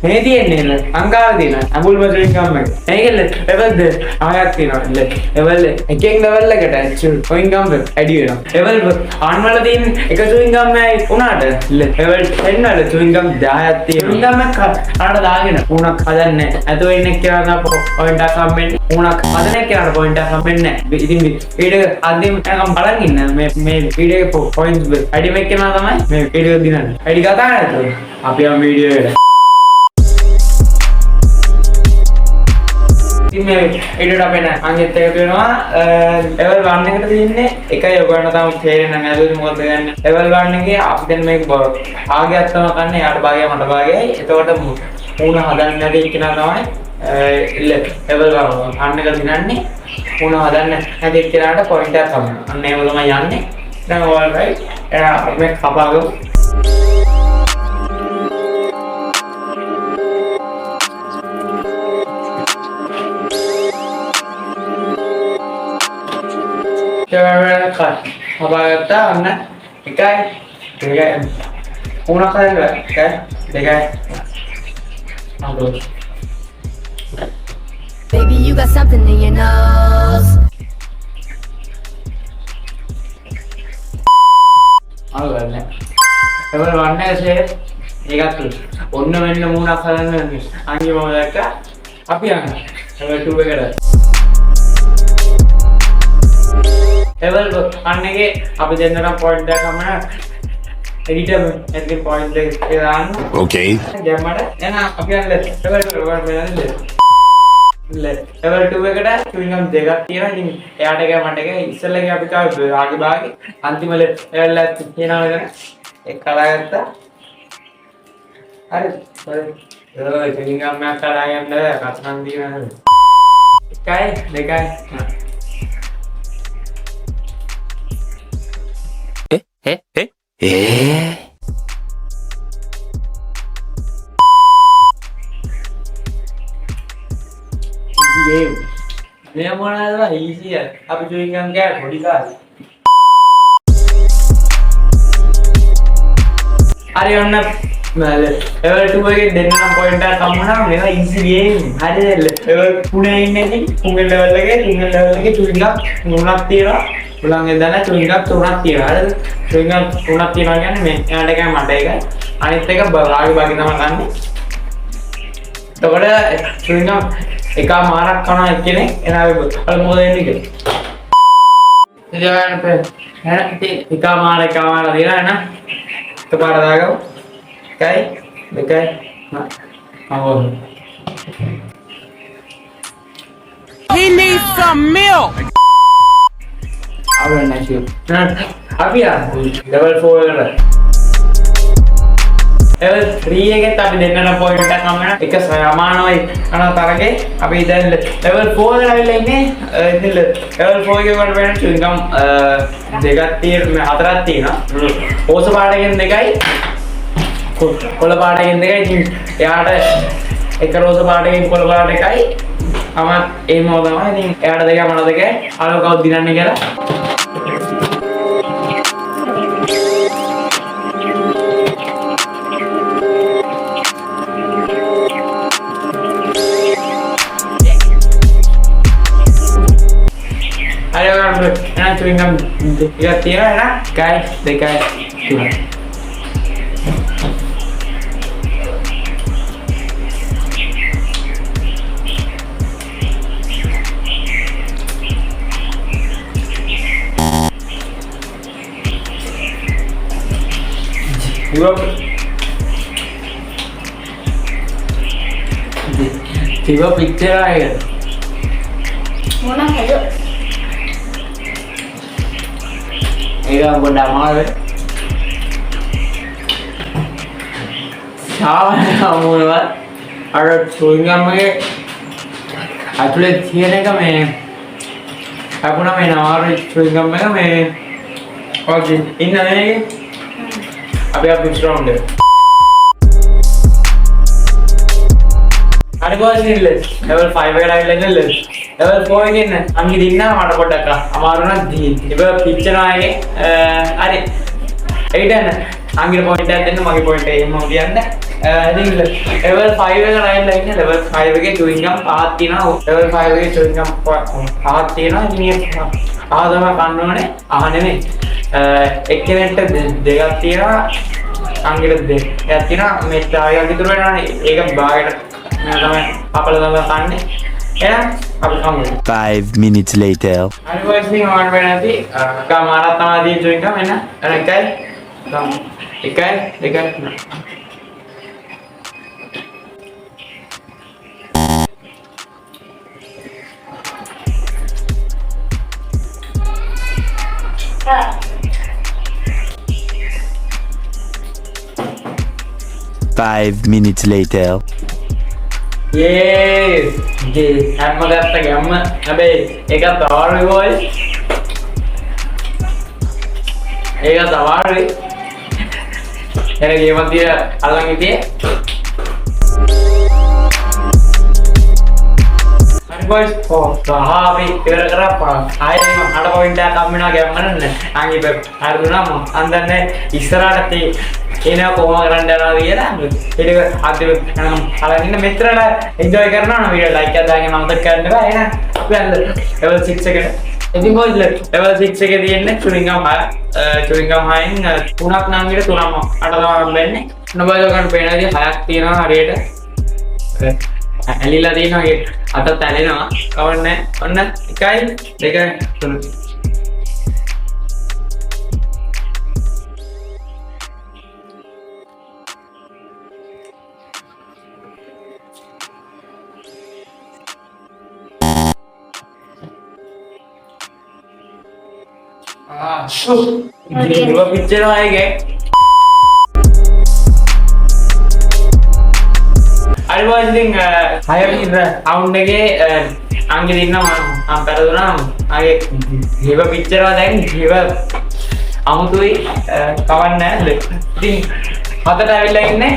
මේ තියෙන්නේ ලංකාවේ තියෙන අඟුල් මැදින් ගම් එක. මේකෙල්ල ලෙවල් 10ක් තියෙනවා. ලෙවල් එකෙන් ලෙවල් එකට ඇක්චුවල් චුවින් ගම් ඇඩි වෙනවා. ලෙවල් 1 වල තියෙන එක චුවින් ගම් එකයි උනාට ලෙවල් 10 වල චුවින් ගම් 10ක් තියෙනවා. චුවින් ගම් එක අරට දාගෙන උණක් හදන්නේ. අතෝ ඉන්නේ කියලා පොයින්ට් එකක් හම්බෙන්නේ. උණක් හදන්නේ කියලා පොයින්ට් එකක් හම්බෙන්නේ නැහැ. ඉතින් වීඩියෝ අන්තිම එකම බලන් ඉන්න මේ වීඩියෝ පොයින්ට්ස් ඇඩි මේක කරනවා තමයි මේ වීඩියෝ දිනන්නේ. ඇඩි කතා කරලා අපි යම් වීඩියෝ එකට මේ වීඩියෝට අපේන අංගෙත් එකතු වෙනවා. ලෙවල් 1 එකට තියෙන්නේ එකයි ඔයගොල්ලන්ට තාම තේරෙන්නේ නැහැ නේද මොකද ගන්න. ලෙවල් 1 එකේ අපි දැන් මේක භාගයක් තමයි කන්නේ. යාට භාගය මට භාගයයි. එතකොට මූණ හදන්න නැති කෙනා තමයි ලෙවල් 1 එක දිනන්නේ. මූණ හදන්න නැති කෙනාට පොයින්ට් එකක් හම්බෙනවා. අන්න ඒව තමයි යන්නේ. දැන් ඕල් රයිට්. අපි මේක කපාගමු. Apa anak ikai ikai una kaya ikai ikai Baby, you got something in your nose. Alright. Level 1 saya ikat tu. Onno menna muna kalanna angi modaka api yang level 2 ekada. Level 1 එකේ අපි දෙන්නම point එකක් ගමන editor එකේ point එක දාන්න. Okay. දැම්මට එහෙනම් අපි යන්න level 2 එකට චුවින් ගම් දෙකක් තියෙනවා. ඉතින් එයාට එක මට එක ඉස්සෙල්ලා අපි කාව ආගේ භාගේ අන්තිම level එකත් තියෙනවා නේද? ඒක කලාගත්තා. හරි. හරි. චුවින් ගම් මම කලාගෙන කතරන් දිනනවා. එකයි දෙකයි Dia mau nanya easy ya, apa chewing gum kayak body gas? Hari mana level 2 के देना point आ कम ना मेरा easy game. hari level Pune ini nih, Pune level lagi chewing gum nunak tira. Pulang edana chewing gum tunak tira. Ada chewing gum tunak tira kan? Ada kayak mata kan? Aneh tega bagi nama kan nih. तो बड़ा chewing gum एका मारक खाना इतने एना अल मोदे नहीं के जगह पे है ना एका मारा दे रहा है ना तो बार दागा काय बेकाय हां वो He needs some milk. अब ना चाहिए ना अभी यार level 4 वाला level 3 එකේ අපි දෙන්නන පොයින්ට් එකක් ගන්න එක සමානයි අන තරගේ අපි දැන් level 4 එකට අවිල්ලා ඉන්නේ ඉතින් level 4 එකේ වට වෙන chewing gum දෙකක් තියෙනවා හතරක් තියෙනවා ඕස පාටකින් දෙකයි කොළ පාටකින් දෙකයි ඉතින් එයාට එක රෝස පාටකින් කොළ පාට එකයි අම එහෙම තමයි ඉතින් එයාට දෙකයි මට දෙකයි අලෝ කවුද දිනන්නේ කියලා Enak chewing gum tiga tira enak guys dekai cuma tiba picture aja Mana kayu? Iya, benda mal. Sao kamu lewat? Ada chewing gum के actually थियने का मैं aku namanya nawar chewing gum का मैं और इन नए अभी आप दूसरा होंगे अरे बहुत सी level 5 वगैरह लेने ले level 4 के ना अंगी दिखना हमारा पड़ा का हमारा ना दी इबे पिक्चर आएंगे अरे एट है ना अंगी पॉइंट है देना मगे पॉइंट है ये मोदी अंदर ඉතින් level 5 එක නයින්ලා ඉන්නේ level 5 එකේ chewing gum පහක් තියෙනවා. level 5 එකේ chewing gum පහක් තියෙනවා. ඉතින් මේ පහ තමයි කන්න ඕනේ. නෙමෙයි. එක්කෙනෙක්ට දෙකක් තියෙනවා. අංගෙට දෙකක් තියෙනවා. මේ තාරියක් ඉතුරු වෙනවානේ. ඒක භාගයට මම තමයි අපල තමයි කන්නේ. එහෙනම් අපි කමු. 5 minutes later. අනිවාර්යයෙන්ම මම වෙනදී කමාරක් තමයි දී chewing gum එන්න. එකයි. එකයි දෙකයි. 5 minutes later. Yes. Hamma gatta gamma. හැබැයි ඒකත් අමාරුයි boy. ඒකත් අමාරුයි. එන ගේමක් දිහා අල්ලන් හිටියේ. හරි boys. අපි ඉවර කරා. ආයෙත් මම 8 point එකක් හම්බ වෙනවා ගැම්මන්න. අංගි හරි දුනා මම. අන්දන්නේ ඉස්සරහට එනවා කොහොම කරන්න යනවා කියලා ඒක අද නම් අලගින්න මෙතරට එන්ජොයි කරනවා නම් වීඩියෝ ලයික් එකක් දාගෙන අමතක කරන්න එපා එහෙනම් අපි අද level 6 එකට ඉතින් boys level 6 එකේ තියෙන්නේ chewing gum 6න් තුනක් නම් විතර තුනම 8 තමයි හම්බෙන්නේ නබල ගන්න පේනදී 6ක් තියෙනවා හරියට ඇලිලා තියෙනවා ඒ අතත් ඇලෙනවා කවන්නේ ඔන්න 1 2 3 dua picture aja ada boys ding saya ini round lagi angin ini nama ampere tu nama aja dua picture aja dua amu tu kawan nih ding hata travel lagi nih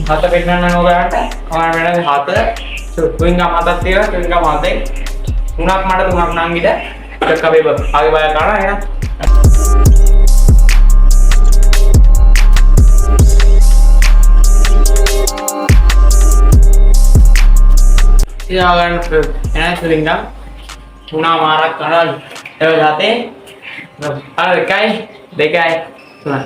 hata pernah nanggung ada kawan mana hata chewing gum hata tiga chewing gum hata unak mana tu unak nanggi dah kabeh आगे बाहर करना है ना ये अगर है ना chewing gum tuna मारा करना ये जाते अरे काय देखाय सुना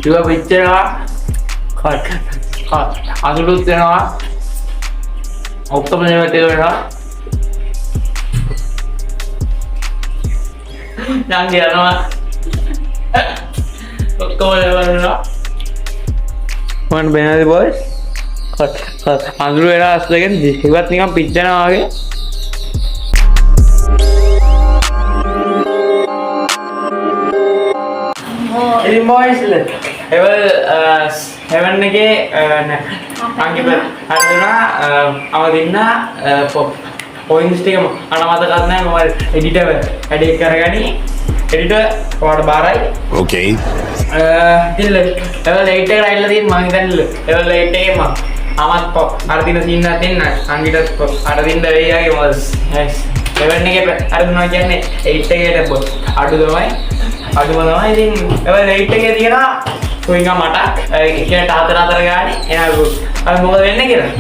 juga bicara aku lu tengok oktober punya betul ya yang dia nama oktober ya mana benar boys aku lu era asli kan hebat nih kan bicara lagi ini boys level 7 එකේ අංගි හරිදුනා අවදින්න points ටික මට මතකත් නැහැ මම editor වැඩි කරගනි editor ඔයාලට බාරයි Okay. ඉතින් level 8 එකට ඇවිල්ලා තියෙන මම හිතන්නේ level 8 එකේ මම අමත් අර දින සීන් එකක් දෙන්න අංගිට අර දින්න වෙයියාගේ මොකද 7 එකේ හරිදුනා කියන්නේ 8 එකට අඩු තමයි ඉතින් level 8 එකේ තියෙනවා chewing gum මට එකට හතර ගානේ එනවා අපි මොකද වෙන්නේ කියලා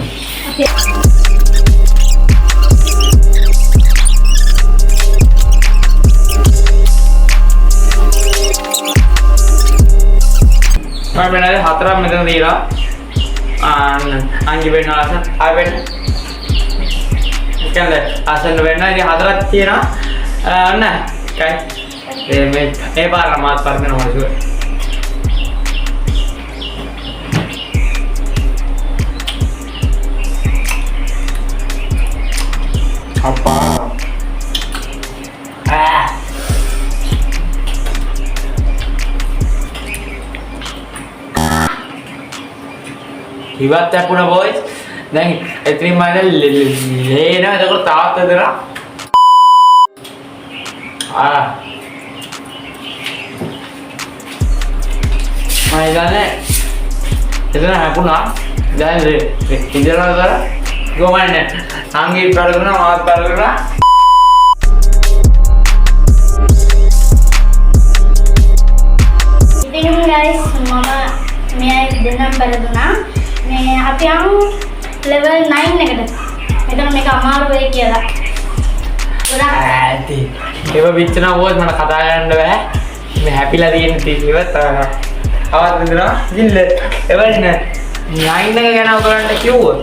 මම වෙනාද හතරක් මෙතන තියලා අංගි වෙනවා ආ වෙන්න කියන්නේ අසන්න වෙන්න ඉතින් හතරක් තියෙනවා ඔන්න කයි මේ පාර මාත් පරගෙන හොරසුව apa ඉවත් අපුණ boys දැන් එතනින් මම ලේනවා එතකොට තාත්තා දෙනා හිතන්නේ එතන හැපුණා. දැන් ඉඳලා කර ගොමන්නේ. අංගී පෙරළුණා මාත් පෙරළුණා. ඉතින් guys මම මේ දෙන්නම් පෙරදුනා. මේ අපි යමු level 9 එකට. මෙතන මේක අමාරු වෙයි කියලා. ඇති. ඒව පිටන වොත් මට කතා කරන්න බෑ. මේ හැපිලා තියෙන ඉවත් අවත් විඳිනවා. ඉල්ල. එවන්න 9 එක ගැන ඔයගොල්ලන්ට කිව්වොත්.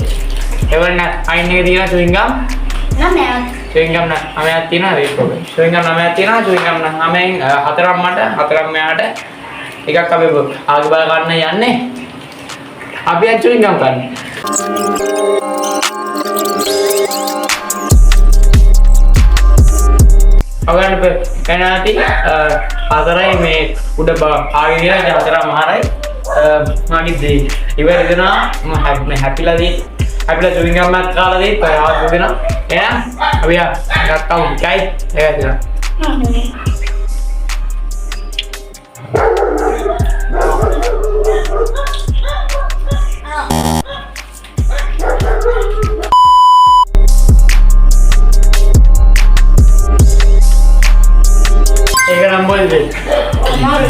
එවන්න 9 එක තියෙන chewing gum. නෑ chewing gum නමයක් තියෙනවා ඒක ඔබේ. chewing gum නමයක් තියෙනවා chewing gum නමෙන් හතරක් මට හතරක් මෙයාට එකක් අපි ආගේ බල ගන්න යන්නේ. අපි අද chewing gum ගන්න. ඔයගොල්ලන්ට කනටි හතරයි මේ උඩ ආගේ ගියා හතරක් මහරයි මාගේ දෙයි. ඉවර දෙනවා මම හැපිලා දී අපිට chewing gum එකක් කාලා දී පයවත් දෙනවා. එහෙනම් අපි ගත්තමු කයි ඒක දෙනවා. ඒක නම් બોલද අමාරු.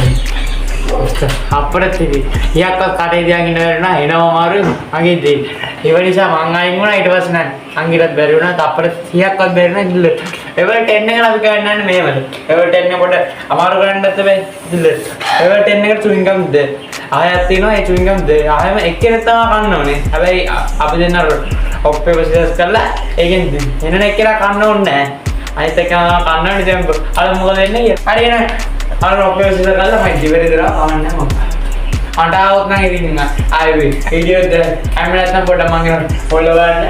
අපරත් ඉතින් ඊයක්වත් කටේ තියන් ඉන්න බැරි වුණා එනවා අමාරුයි මගේ දෙයි. ඒ නිසා මං ආයින් වුණා ඊට පස්සේ නෑ අංගිරත් බැරි වුණා අපරත් ඊයක්වත් බැරි වුණා ඉල්ල. level 10 එකට අපි ගන්නන්නේ මේවල. level 10 එක පොඩ අමාරු කරන්නත් බෑ ඉල්ල. level 10 එකට chewing gum දෙ. ආයෙත් තියෙනවා ඒ chewing gum දෙ. ආයෙම එක්කෙනෙක් තමයි කන්න ඕනේ. හැබැයි අපි දෙන්න ඔප්පේ ප්‍රොසෙස් කරලා ඒකෙන් එනන එක්කලා කන්න ඕනේ නෑ. අනිත් එක කන්න ඕනේ දැන් අර මොකද වෙන්නේ කියලා. හරි එන අර ඔප්පේ ප්‍රොසෙස් කරලා මම ඉවරේ දරා කවන්නේ මම. අඬ આવොත් නම් ඉතින් ආයෙ වීඩියෝ ද කැමරාත් නම් පොඩ්ඩක් මම කියන ෆොලෝ කරන්න.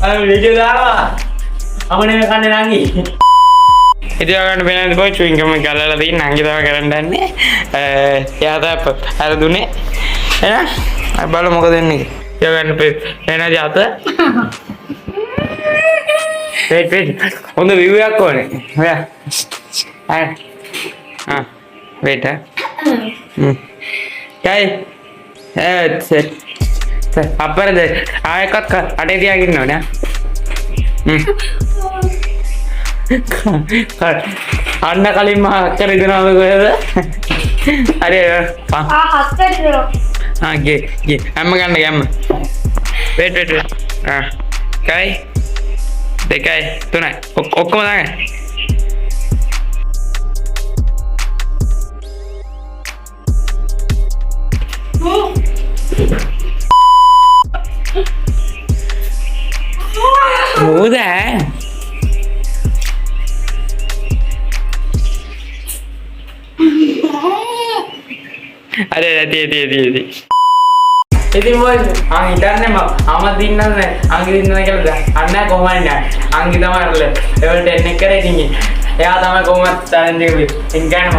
අර වීඩියෝ දානවා. අමනේ කන්නේ නංගි. ඉතින් ඔයගොල්ලන්ට වෙනද බෝ chewing gum එක ගලලා තියෙන නංගි තව කරන්න යන්නේ. එයා තමයි අර දුන්නේ. එහෙනම් අපි බලමු මොකද වෙන්නේ. ඔයගොල්ලන්ට වෙනද අත. wait. හොඳ view එකක් ඕනේ. ඔයා. wait. කයි. අපරද ආයකත් අඩේ තියාගෙන ඉන්න ඕනේ. අන්න කලින් මම අක්කර දෙනවා කොහෙද? හරි අක්කර දෙනවා. ගේ හැම ගන්න ගැම්ම. wait. කයි දෙකයි තුනයි ඔක්කොම දාගන්න. මොකද? අरे දී. ඉතින් මොකද? හිතන්නේ මම දින්නන්නේ නැහැ. අංගි දින්නන කියලා අන්න කොහොමද? අංගි තමයි අරල. level 10 එක කරේ ඉතින්. එයා තමයි කොහොමද challenge එක වෙන්නේ. ඉංගානේ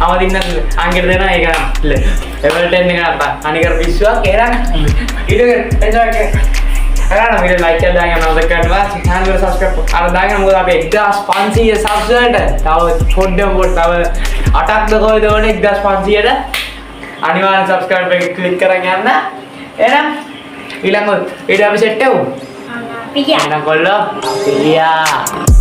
මම දින්නන්නේ අංගි දෙනවා ඒක නෑ. level 10 එක නත්තා. අනිකර විශ්වාස කරා. ඊට එන්ජොයි කරා. කරා video like කරලා දාගෙන නෝද කරනවා. channel එක subscribe අර දාගෙන මොකද අපි 1500 subs වලට තව තව 8ක් දකෝද ඕනේ 1500ට. අනිවාර්යෙන් subscribe එක click කරන් යන්න. එහෙනම් ඊළඟ වීඩියෝ අපි සෙට් වෙමු. පිටියා. එහෙනම් කොල්ලෝ පිටියා.